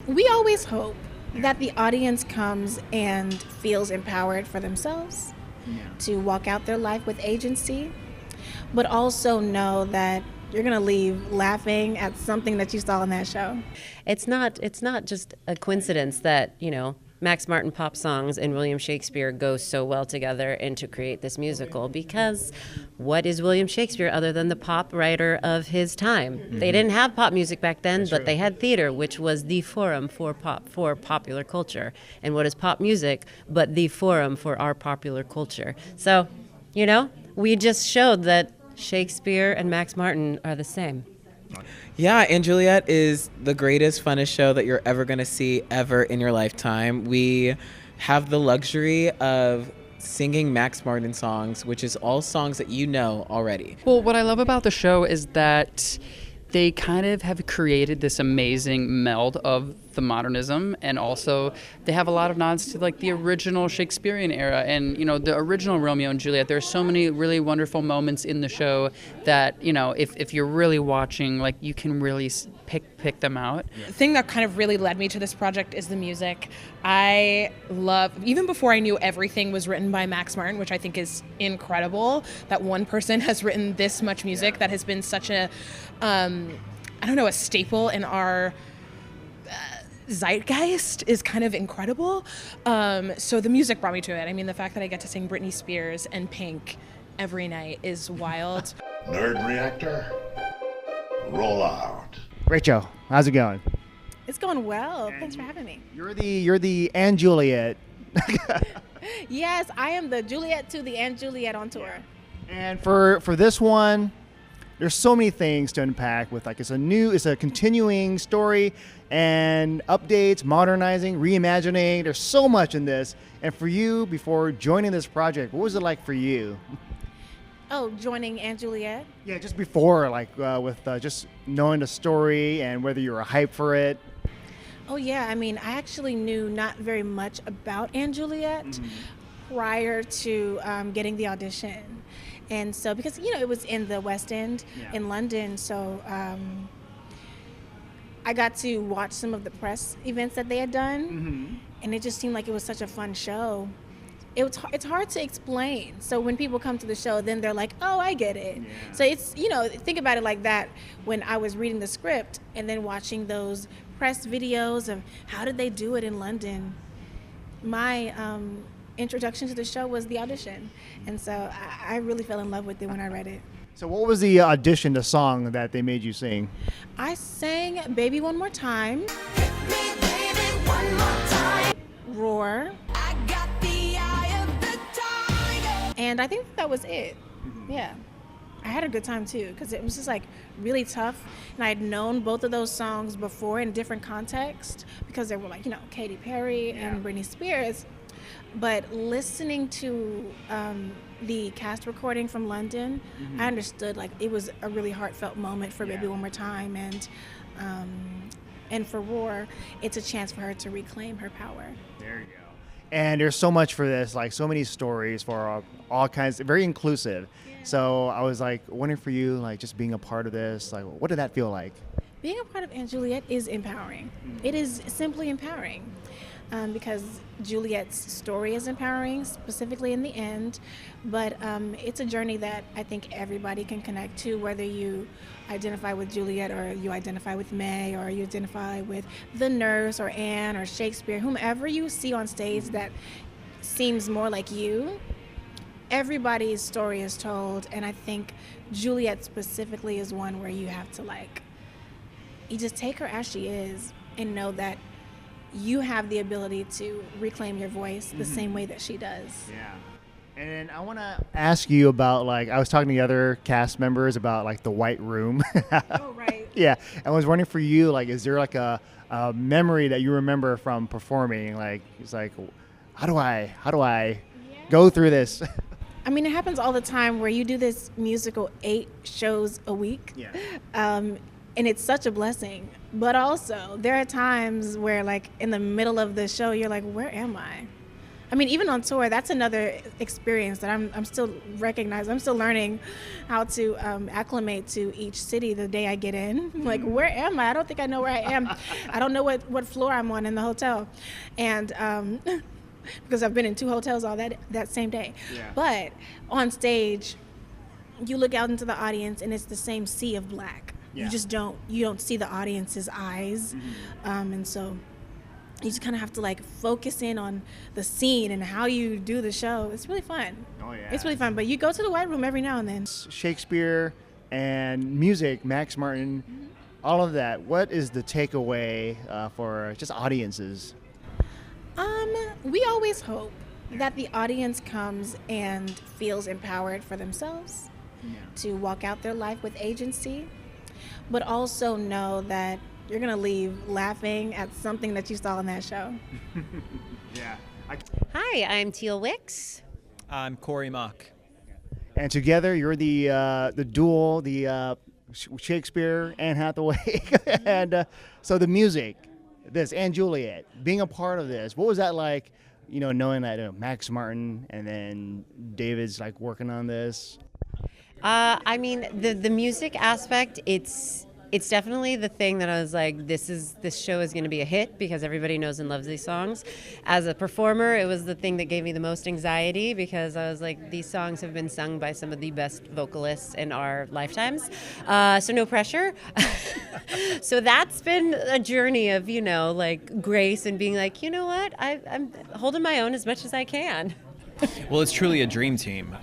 We always hope that the audience comes and feels empowered for themselves to walk out their life with agency, but also know that you're going to leave laughing at something that you saw in that show. It's not just a coincidence that, Max Martin pop songs and William Shakespeare go so well together and to create this musical, because what is William Shakespeare other than the pop writer of his time? Mm-hmm. They didn't have pop music back then, but they had theater, which was the forum for popular culture. And what is pop music but the forum for our popular culture? So, we just showed that Shakespeare and Max Martin are the same. Yeah, and Juliet is the greatest, funnest show that you're ever going to see ever in your lifetime. We have the luxury of singing Max Martin songs, which is all songs that you know already. Well, what I love about the show is that they kind of have created this amazing meld of the modernism, and also they have a lot of nods to like the original Shakespearean era and the original Romeo and Juliet. There's so many really wonderful moments in the show that if you're really watching, like, you can really pick them out. The thing that kind of really led me to this project is the music. I love, even before I knew everything was written by Max Martin, which I think is incredible, that one person has written this much music that has been such a a staple in our zeitgeist is kind of incredible. So the music brought me to it. I mean, the fact that I get to sing Britney Spears and Pink every night is wild. Nerd Reactor, roll out. Rachel, how's it going? It's going well. Thanks for having me. You're the and Juliet. Yes, I am the Juliet to the and Juliet on tour. And for this one, there's so many things to unpack with, like, it's a continuing story and updates, modernizing, reimagining. There's so much in this. And for you, before joining this project, what was it like for you? Oh, joining and Juliet? Yeah, just before, with just knowing the story and whether you were hyped for it. Oh yeah, I mean, I actually knew not very much about and Juliet prior to getting the audition. And so, because, it was in the West End in London, so I got to watch some of the press events that they had done, and it just seemed like it was such a fun show. It's hard to explain. So when people come to the show, then they're like, oh, I get it. Yeah. So it's, think about it like that. When I was reading the script and then watching those press videos of how did they do it in London, my introduction to the show was the audition. And so I really fell in love with it when I read it. So what was the audition, the song that they made you sing? I sang Baby One More Time. Hit me, baby, one more time. Roar. I got the eye of the tiger. And I think that was it. Yeah. I had a good time too, because it was just like really tough. And I had known both of those songs before in different contexts, because they were like, Katy Perry and Britney Spears. But listening to the cast recording from London, I understood, like, it was a really heartfelt moment for Baby One More Time, and for Roar, it's a chance for her to reclaim her power. There you go. And there's so much for this, like so many stories for all kinds, very inclusive. Yeah. So I was like wondering for you, like, just being a part of this, like, what did that feel like? Being a part of and Juliet is empowering. It is simply empowering. Because Juliet's story is empowering, specifically in the end, but it's a journey that I think everybody can connect to, whether you identify with Juliet or you identify with May or you identify with the nurse or Anne or Shakespeare, whomever you see on stage that seems more like you. Everybody's story is told, and I think Juliet specifically is one where you have to, you just take her as she is and know that you have the ability to reclaim your voice the same way that she does. Yeah. And I want to ask you about, I was talking to the other cast members about, the White Room. Oh, right. Yeah. I was wondering for you, is there, a memory that you remember from performing? It's how do I go through this? I mean, it happens all the time where you do this musical 8 shows a week. Yeah. And it's such a blessing. But also, there are times where, in the middle of the show, you're like, where am I? I mean, even on tour, that's another experience that I'm still recognizing. I'm still learning how to acclimate to each city the day I get in. Like, where am I? I don't think I know where I am. I don't know what floor I'm on in the hotel. And because I've been in 2 hotels all that same day. Yeah. But on stage, you look out into the audience and it's the same sea of black. Yeah. You just don't see the audience's eyes. And so you just kind of have to like focus in on the scene and how you do the show. It's really fun. Oh, yeah. It's really fun. But you go to the White Room every now and then. Shakespeare and music, Max Martin, all of that. What is the takeaway for just audiences? We always hope that the audience comes and feels empowered for themselves to walk out their life with agency, but also know that you're going to leave laughing at something that you saw in that show. Yeah. Hi, I'm Teal Wicks. I'm Corey Mock. And together, you're the duel, the Shakespeare, Anne Hathaway, and so the music, this and Juliet, being a part of this. What was that like? You know, knowing that Max Martin and then David's like working on this. I mean, the music aspect, it's definitely the thing that I was like, this show is going to be a hit because everybody knows and loves these songs. As a performer, it was the thing that gave me the most anxiety because I was like, these songs have been sung by some of the best vocalists in our lifetimes. So no pressure. So that's been a journey of, like grace and being like, you know what, I'm holding my own as much as I can. Well, it's truly a dream team.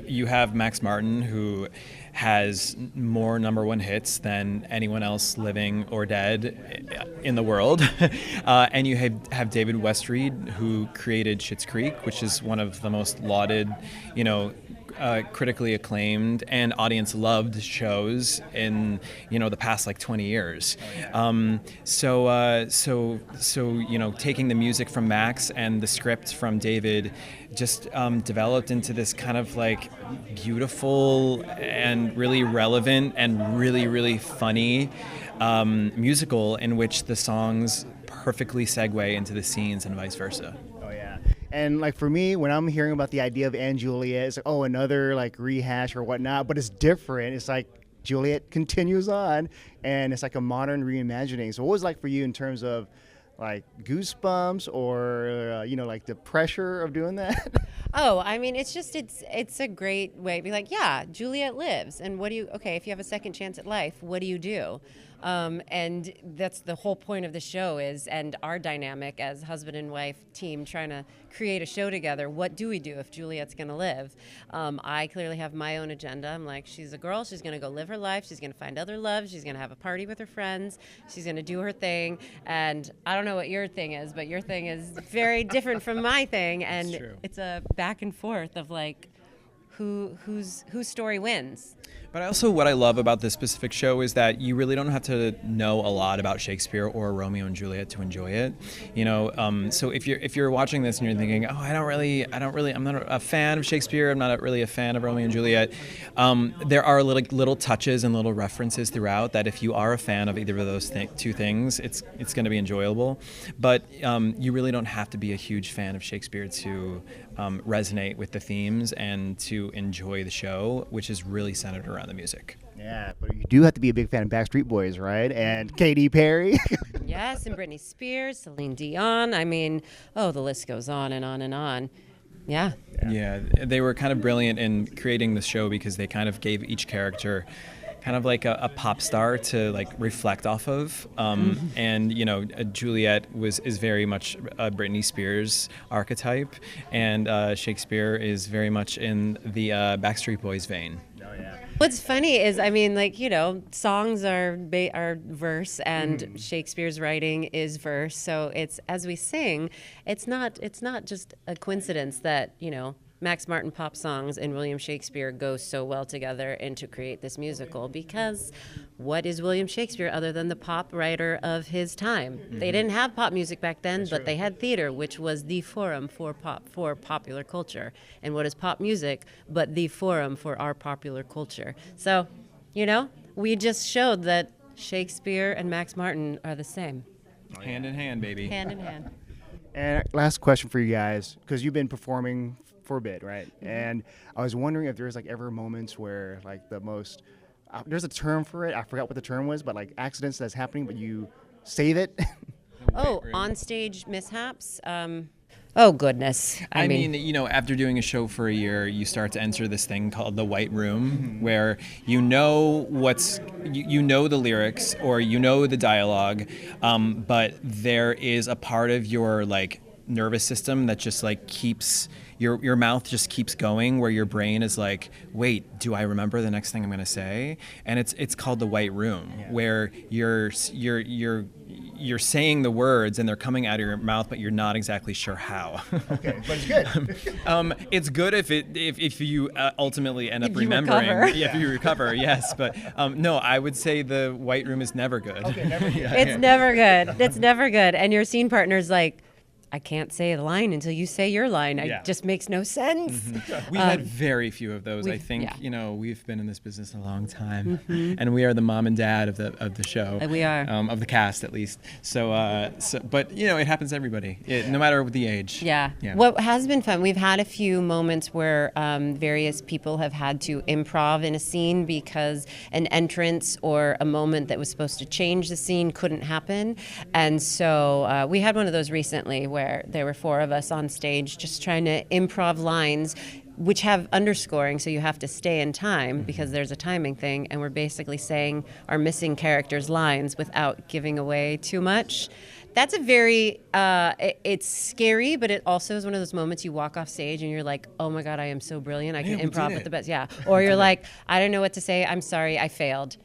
You have Max Martin, who has more #1 hits than anyone else living or dead in the world. And you have David Westreed, who created Schitt's Creek, which is one of the most lauded, critically acclaimed and audience loved shows in the past like 20 years. So taking the music from Max and the script from David just developed into this kind of like beautiful and really relevant and really, really funny musical in which the songs perfectly segue into the scenes and vice versa. Oh yeah. And like for me, when I'm hearing about the idea of Anne Juliet, it's like, oh, another like rehash or whatnot, but it's different. It's like Juliet continues on, and it's like a modern reimagining. So what was it like for you in terms of like goosebumps or like the pressure of doing that? Oh, I mean, it's a great way to be like, yeah, Juliet lives, and if you have a second chance at life, what do you do? And that's the whole point of the show and our dynamic as husband and wife team trying to create a show together. What do we do if Juliet's going to live? I clearly have my own agenda. I'm like, she's a girl. She's going to go live her life. She's going to find other love. She's going to have a party with her friends. She's going to do her thing. And I don't know what your thing is, but your thing is very different from my thing. And it's a back and forth of like, whose story wins. But also what I love about this specific show is that you really don't have to know a lot about Shakespeare or Romeo and Juliet to enjoy it. So if you're watching this and you're thinking, oh, I'm not a fan of Shakespeare, I'm not really a fan of Romeo and Juliet, there are little touches and little references throughout that if you are a fan of either of those two things, it's going to be enjoyable. But you really don't have to be a huge fan of Shakespeare to resonate with the themes and to enjoy the show, which is really centered around the music. Yeah, but you do have to be a big fan of Backstreet Boys, right? And Katy Perry. Yes, and Britney Spears, Celine Dion. I mean, the list goes on and on and on. Yeah. Yeah, they were kind of brilliant in creating the show because they kind of gave each character kind of like a pop star to like reflect off of, and Juliet is very much a Britney Spears archetype, and Shakespeare is very much in the Backstreet Boys vein. Oh yeah. What's funny is, I mean, like, songs are verse and Shakespeare's writing is verse. So it's, as we sing, it's not just a coincidence that, Max Martin pop songs and William Shakespeare go so well together and to create this musical, because what is William Shakespeare other than the pop writer of his time? They didn't have pop music back then, but they had theater, which was the forum for popular culture. And what is pop music but the forum for our popular culture? So, we just showed that Shakespeare and Max Martin are the same. Hand in hand, baby. Hand in hand. And last question for you guys, because you've been performing for a bit, right? And I was wondering if there's like ever moments where like the most, there's a term for it. I forgot what the term was, but like accidents that's happening, but you save it. Oh, on stage mishaps. Oh goodness. I mean, you know, after doing a show for a year, you start to enter this thing called the white room, where you know you know the lyrics or you know the dialogue, but there is a part of your like nervous system that just like keeps your mouth just keeps going, where your brain is like, wait, do I remember the next thing I'm going to say? And it's called the white room, where you're saying the words and they're coming out of your mouth, but you're not exactly sure how. Okay, but it's good. It's good if you ultimately end up If you remembering. recover. Yeah, if you recover, yes. But no, I would say the white room is never good. Okay, never good. It's never good. It's never good. And your scene partner's like, I can't say a line until you say your line. It just makes no sense. We've had very few of those. I think you know we've been in this business a long time, and we are the mom and dad of the show. We are of the cast at least. So, but you know it happens to everybody, no matter the age. Yeah. What has been fun, we've had a few moments where various people have had to improv in a scene because an entrance or a moment that was supposed to change the scene couldn't happen, and so we had one of those recently where there were 4 of us on stage just trying to improv lines which have underscoring, so you have to stay in time because there's a timing thing, and we're basically saying our missing characters' lines without giving away too much. That's a very, it's scary, but it also is one of those moments you walk off stage and you're like, oh my God, I am so brilliant. I can improv at the best. Yeah. Or you're like, I don't know what to say. I'm sorry, I failed.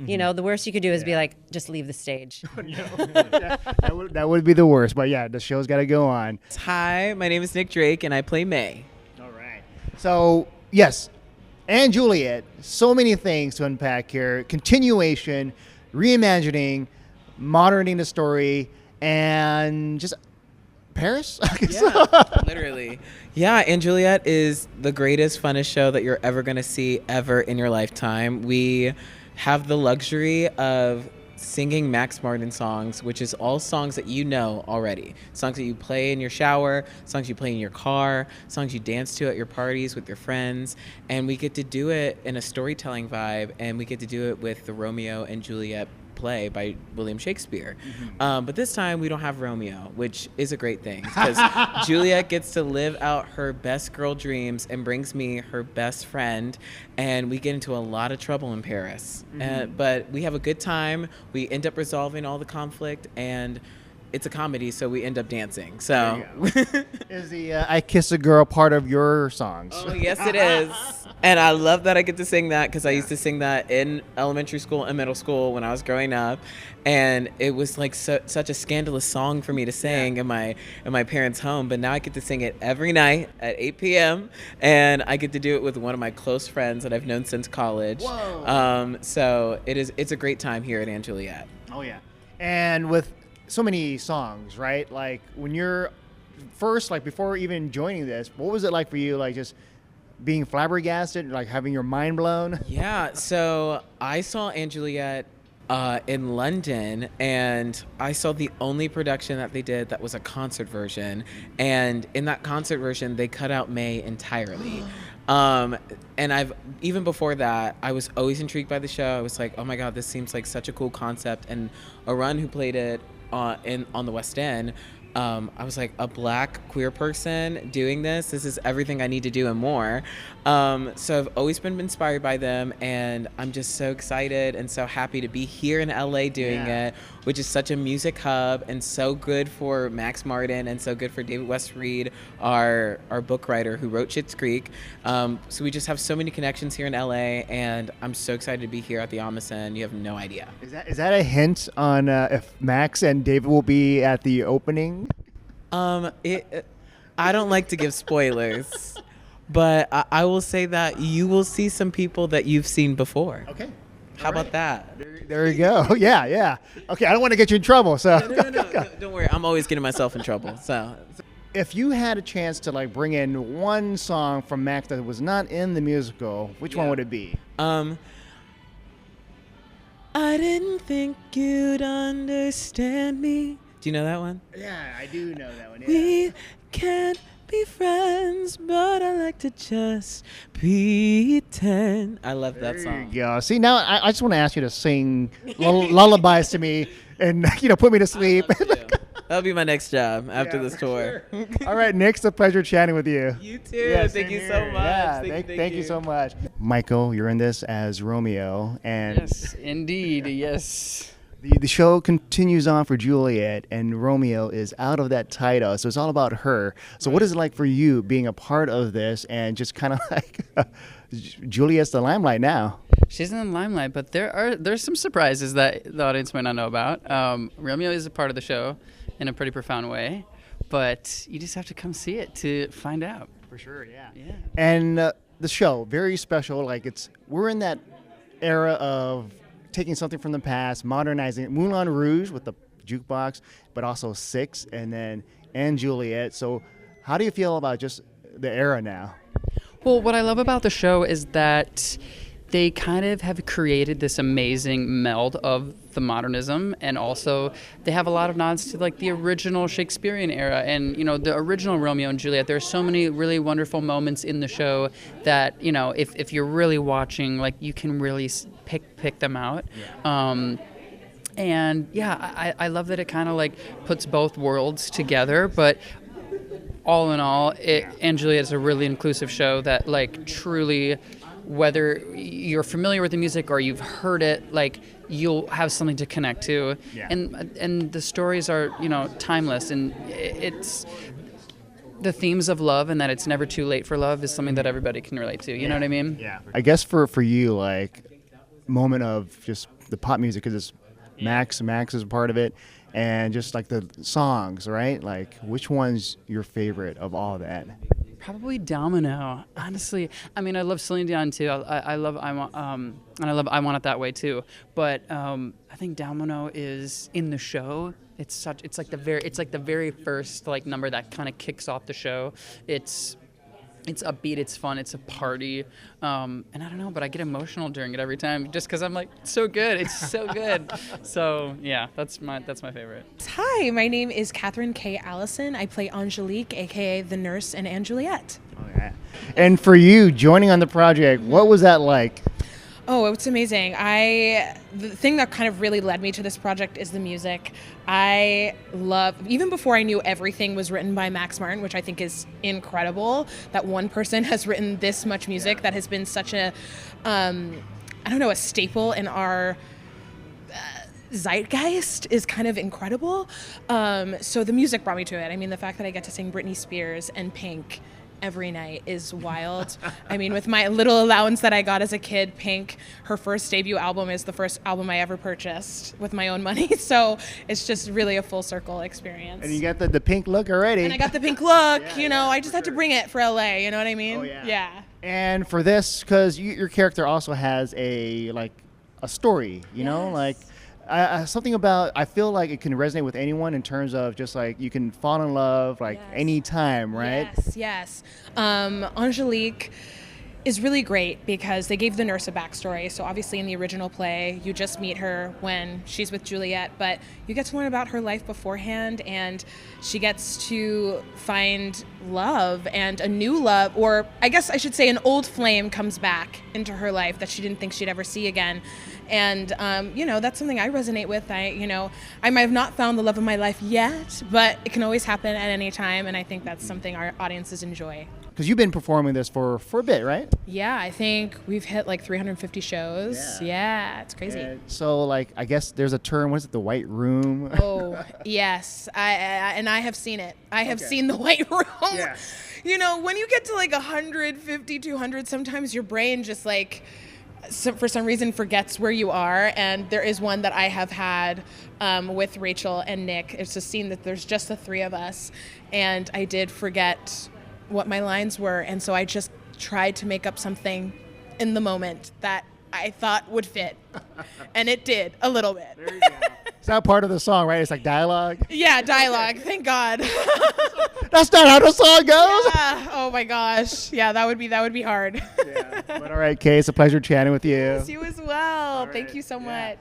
You know, the worst you could do is be like, just leave the stage. that would be the worst. But yeah, the show's got to go on. Hi, my name is Nick Drake, and I play May. All right. So, yes, and Juliet, so many things to unpack here. Continuation, reimagining, moderating the story, and just Paris? Yeah, literally. Yeah, and Juliet is the greatest, funnest show that you're ever going to see ever in your lifetime. We have the luxury of singing Max Martin songs, which is all songs that you know already. Songs that you play in your shower, songs you play in your car, songs you dance to at your parties with your friends. And we get to do it in a storytelling vibe, and we get to do it with the Romeo and Juliet play by William Shakespeare. But this time we don't have Romeo, which is a great thing because Juliet gets to live out her best girl dreams and brings me her best friend, and we get into a lot of trouble in Paris. But we have a good time. We end up resolving all the conflict, and it's a comedy, so we end up dancing. So is the I Kiss a Girl part of your songs? Oh, yes, it is. And I love that I get to sing that because I used to sing that in elementary school and middle school when I was growing up. And it was like such a scandalous song for me to sing in my parents' home. But now I get to sing it every night at 8 p.m. And I get to do it with one of my close friends that I've known since college. Whoa. So it's a great time here at Aunt Juliet. Oh, yeah. And with so many songs, right? Like when you're first, like before even joining this, what was it like for you? Like just being flabbergasted, like having your mind blown? Yeah, so I saw Aunt Juliet in London, and I saw the only production that they did that was a concert version. And in that concert version, they cut out May entirely. And even before that, I was always intrigued by the show. I was like, oh my God, this seems like such a cool concept. And Arun, who played it on the West End, I was like, a black queer person doing this is everything I need to do and more. So I've always been inspired by them, and I'm just so excited and so happy to be here in LA doing it, which is such a music hub and so good for Max Martin and so good for David West Reed, our book writer who wrote Schitt's Creek. So we just have so many connections here in LA, and I'm so excited to be here at the Amazon. You have no idea. Is that a hint on if Max and David will be at the opening? I don't like to give spoilers, but I will say that you will see some people that you've seen before. Okay. How about that? There you go. Yeah. Okay, I don't want to get you in trouble, so. No, don't worry. I'm always getting myself in trouble. So, if you had a chance to like bring in one song from Max that was not in the musical, which one would it be? I didn't think you'd understand me Do you know that one? Yeah, I do know that one. Yeah. We can't be friends, but I like to just pretend. I love that There song. you go. See, now I just want to ask you to sing lullabies to me and, put me to sleep. That'll be my next job after this tour. All right, Nick, it's a pleasure chatting with you. You too. Yeah, thank same you here. so much. Yeah, thank you so much. Michael, you're in this as Romeo, and Yes, indeed. Yes. the show continues on for Juliet, and Romeo is out of that title, so it's all about her. So what is it like for you being a part of this and just kind of like Juliet's the limelight now? She's in the limelight, but there's some surprises that the audience might not know about. Romeo is a part of the show in a pretty profound way, but you just have to come see it to find out. For sure, yeah. Yeah. And the show, very special. Like we're in that era of taking something from the past, modernizing it. Moulin Rouge with the jukebox, but also Six, and Juliet. So, how do you feel about just the era now? Well, what I love about the show is that they kind of have created this amazing meld of the modernism, and also they have a lot of nods to like the original Shakespearean era and the original Romeo and Juliet. There's so many really wonderful moments in the show that if you're really watching, like you can really pick them out. And yeah, I love that it kind of like puts both worlds together, but all in all, and Juliet is a really inclusive show that like truly, whether you're familiar with the music or you've heard it, like you'll have something to connect to. Yeah. And the stories are timeless, and it's the themes of love and that it's never too late for love is something that everybody can relate to. You know what I mean? Yeah. I guess for you, like, moment of just the pop music, because it's Max is a part of it, and just like the songs, right? Like, which one's your favorite of all that? Probably Domino, honestly. I mean, I love Celine Dion too. I love I Want, and I love I Want It That Way too. But I think Domino is in the show. It's like the very first like number that kind of kicks off the show. It's upbeat, it's fun, it's a party, and I don't know, but I get emotional during it every time just because I'm like, it's so good, it's so good. So yeah, that's my favorite. Hi, my name is Catherine K. Allison. I play Angelique, aka the nurse in Juliet. Oh, yeah. And for you, joining on the project, what was that like? Oh, it's amazing. The thing that kind of really led me to this project is the music. I love, even before I knew everything was written by Max Martin, which I think is incredible, that one person has written this much music that has been such a, a staple in our zeitgeist is kind of incredible. So the music brought me to it. I mean, the fact that I get to sing Britney Spears and Pink every night is wild. I mean, with my little allowance that I got as a kid, Pink, her first debut album is the first album I ever purchased with my own money. So it's just really a full circle experience. And you got the pink look already. And I got the pink look, I just had to bring it for LA, you know what I mean? Oh, yeah. Yeah. And for this, because your character also has a story, like something about, I feel like it can resonate with anyone in terms of just like you can fall in love anytime, right? Yes. Angelique is really great because they gave the nurse a backstory. So obviously in the original play, you just meet her when she's with Juliet, but you get to learn about her life beforehand, and she gets to find love, and a new love, or I guess I should say an old flame comes back into her life that she didn't think she'd ever see again. And, that's something I resonate with. I might have not found the love of my life yet, but it can always happen at any time, and I think that's something our audiences enjoy. Because you've been performing this for a bit, right? Yeah, I think we've hit like 350 shows. Yeah, it's crazy. So, I guess there's a term, what is it, the white room? Oh, yes. I have seen it. I have seen the white room. Yeah. When you get to 150, 200, sometimes your brain just for some reason forgets where you are, and there is one that I have had with Rachel and Nick. It's a scene that there's just the three of us, and I did forget what my lines were, and so I just tried to make up something in the moment that I thought would fit, and it did a little bit. There you go. It's not part of the song, right? It's like dialogue? Yeah, dialogue. Thank God. That's not how the song goes. Yeah. Oh my gosh. Yeah, that would be hard. Yeah. But all right, Kay, it's a pleasure chatting with you. Yes, you as well. Thank you so much.